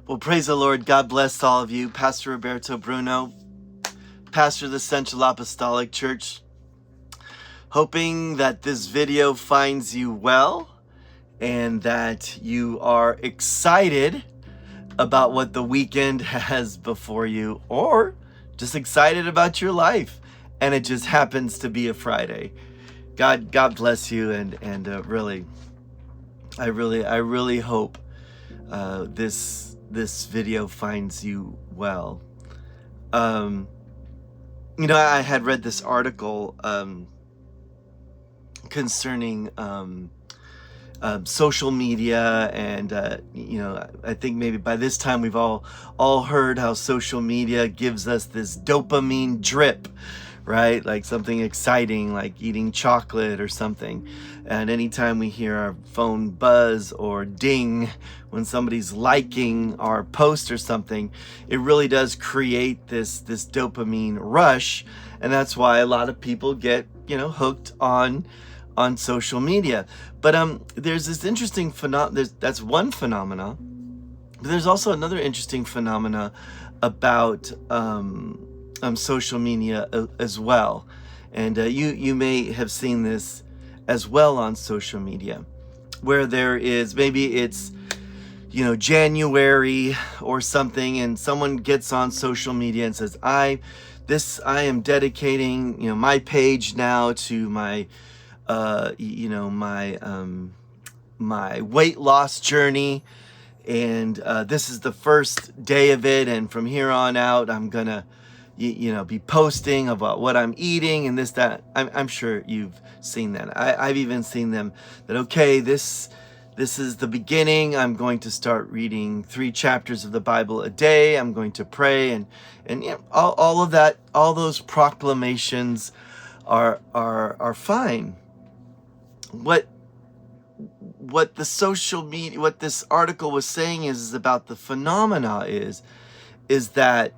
Well, praise the Lord. God bless all of you. Pastor Roberto Bruno, pastor of the Central Apostolic Church. Hoping that this video finds you well and that you are excited about what the weekend has before you, or just excited about your life and it just happens to be a Friday. God bless you, and really, I really hope this video finds you well. I had read this article concerning social media, and I think maybe by this time we've all heard how social media gives us this dopamine drip, right? Like something exciting, like eating chocolate or something. And anytime we hear our phone buzz or ding when somebody's liking our post or something, it really does create this dopamine rush. And that's why a lot of people get, hooked on social media. But there's this interesting that's one phenomena. But there's also another interesting phenomena about social media as well, and you may have seen this as well on social media, where there is, maybe it's January or something, and someone gets on social media and says, I am dedicating my page now to my my weight loss journey, and this is the first day of it, and from here on out I'm gonna be posting about what I'm eating and this, that. I'm sure you've seen that. I've even seen them that, okay, this is the beginning. I'm going to start reading 3 chapters of the Bible a day. I'm going to pray, and all of that, all those proclamations are fine. What the social media, what this article was saying is about the phenomena is that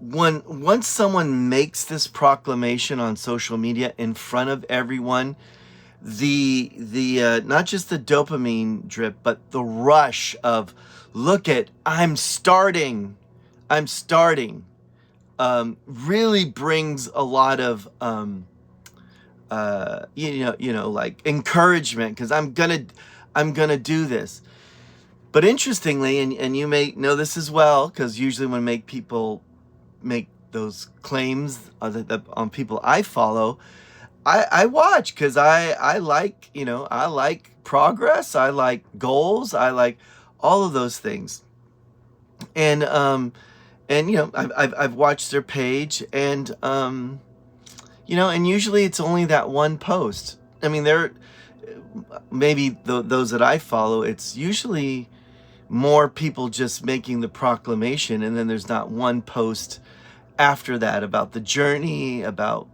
once someone makes this proclamation on social media in front of everyone, the not just the dopamine drip, but the rush of, look at, I'm starting, really brings a lot of like encouragement, because I'm gonna do this. But interestingly, and you may know this as well, because usually when people make those claims on people I follow, I watch, because I like I like progress, I like goals, I like all of those things, and I've watched their page, and and usually it's only that one post. I mean, maybe those that I follow, it's usually more people just making the proclamation, and then there's not one post after that about the journey, about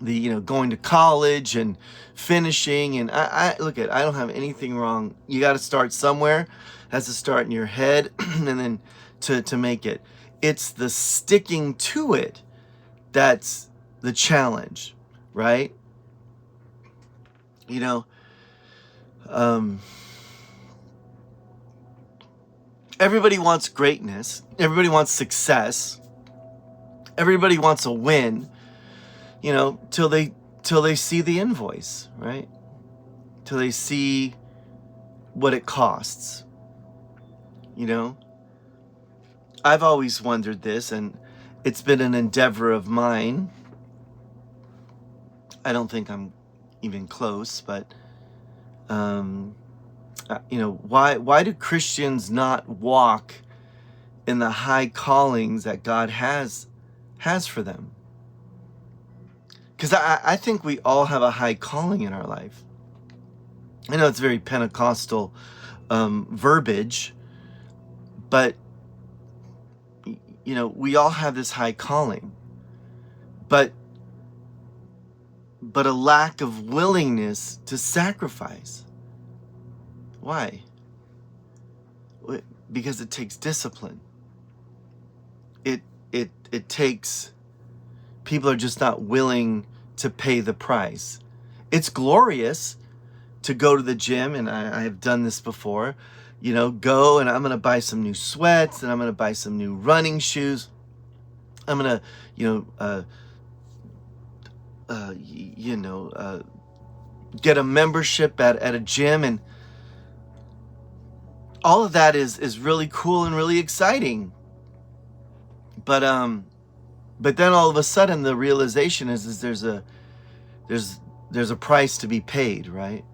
the going to college and finishing. And I don't have anything wrong. You got to start somewhere. It has to start in your head, and then to make it. It's the sticking to it that's the challenge, right? Everybody wants greatness. Everybody wants success. Everybody wants a win, till they see the invoice, right? Till they see what it costs. I've always wondered this, and it's been an endeavor of mine. I don't think I'm even close, but why do Christians not walk in the high callings that God has for them? Because I think we all have a high calling in our life. I know it's very Pentecostal verbiage, but we all have this high calling, but a lack of willingness to sacrifice. Why? Because it takes discipline. It takes, people are just not willing to pay the price. It's glorious to go to the gym, and I have done this before, go and I'm going to buy some new sweats, and I'm going to buy some new running shoes. I'm going to, get a membership at a gym, and all of that is really cool and really exciting. But then all of a sudden the realization is there's a price to be paid, right?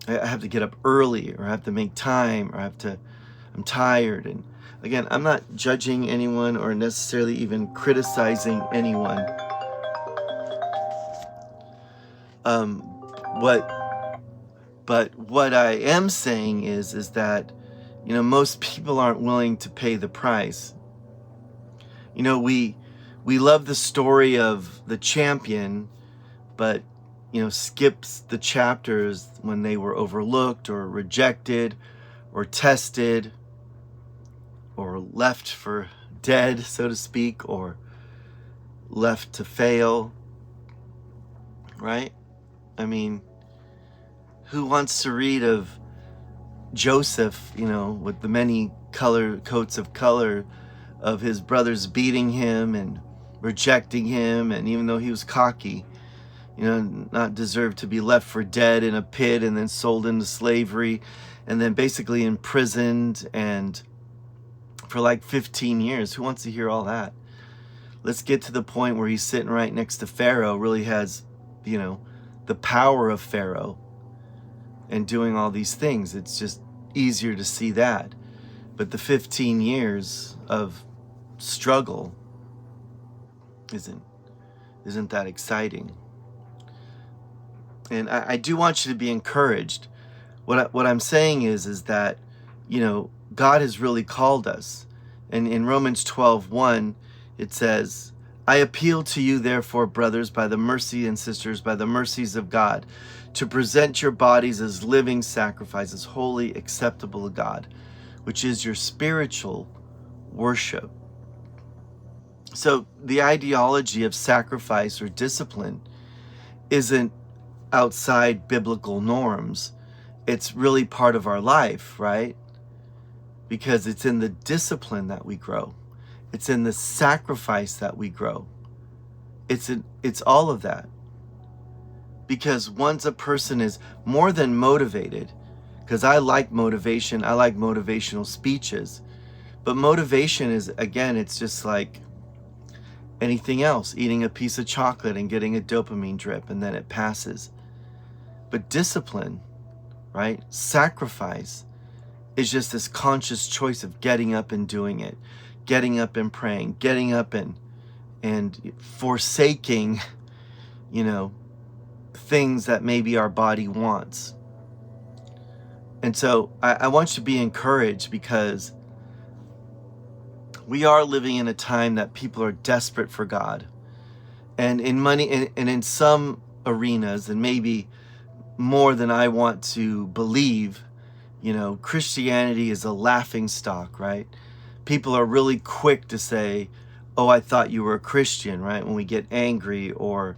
I have to get up early, or I have to make time, or I'm tired. And again, I'm not judging anyone or necessarily even criticizing anyone. What I am saying is that, most people aren't willing to pay the price. We love the story of the champion, but skips the chapters when they were overlooked or rejected or tested or left for dead, so to speak, or left to fail, right? I mean, who wants to read of Joseph, with the many coats of color of his brothers beating him and rejecting him, and even though he was cocky, not deserved to be left for dead in a pit and then sold into slavery and then basically imprisoned and for like 15 years. Who wants to hear all that? Let's get to the point where he's sitting right next to Pharaoh, really has, the power of Pharaoh and doing all these things. It's just easier to see that. But the 15 years of struggle isn't that exciting. And I do want you to be encouraged. What I'm saying is that, God has really called us. And in Romans 12:1, it says, I appeal to you, therefore, brothers, by the mercy and sisters, by the mercies of God, to present your bodies as living sacrifices, holy, acceptable to God, which is your spiritual worship. So the ideology of sacrifice or discipline isn't outside biblical norms. It's really part of our life, right? Because it's in the discipline that we grow. It's in the sacrifice that we grow. It's all of that. Because once a person is more than motivated, because I like motivation, I like motivational speeches, but motivation is, again, it's just like anything else, eating a piece of chocolate and getting a dopamine drip and then it passes. But discipline, right? Sacrifice is just this conscious choice of getting up and doing it, getting up and praying, getting up and forsaking, things that maybe our body wants. And so I want you to be encouraged, because we are living in a time that people are desperate for God. And in money, and in some arenas, and maybe more than I want to believe, Christianity is a laughing stock, right? People are really quick to say, oh, I thought you were a Christian, right? When we get angry or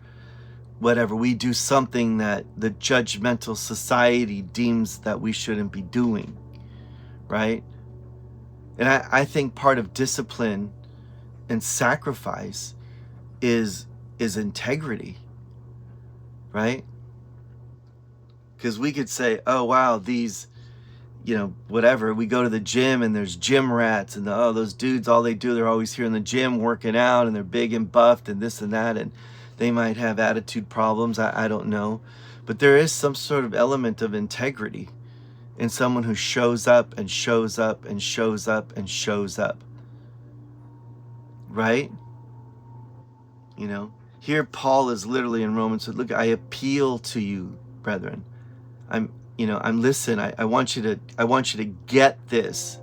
whatever, we do something that the judgmental society deems that we shouldn't be doing, right? And I think part of discipline and sacrifice is integrity, right? Because we could say, oh, wow, these, whatever, we go to the gym and there's gym rats and those dudes, all they do, they're always here in the gym working out and they're big and buffed and this and that, and they might have attitude problems. I don't know. But there is some sort of element of integrity in someone who shows up and shows up and shows up and shows up. Right? Here Paul is literally in Romans, so look, I appeal to you, brethren. I'm listen, I want you to get this.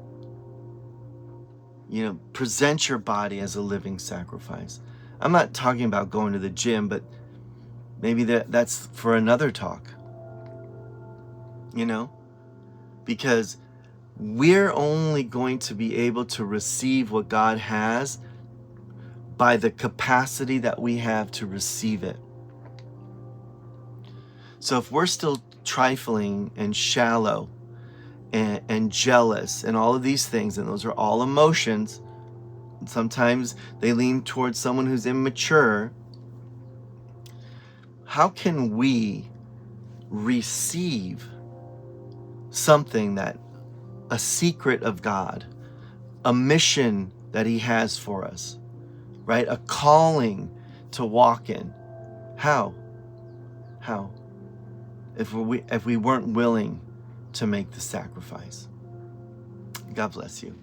Present your body as a living sacrifice. I'm not talking about going to the gym, but maybe that's for another talk. Because we're only going to be able to receive what God has by the capacity that we have to receive it. So if we're still trifling and shallow and jealous and all of these things, and those are all emotions, and sometimes they lean towards someone who's immature, how can we receive something that a secret of God, a mission that he has for us, right? A calling to walk in. How? How? If we weren't willing to make the sacrifice. God bless you.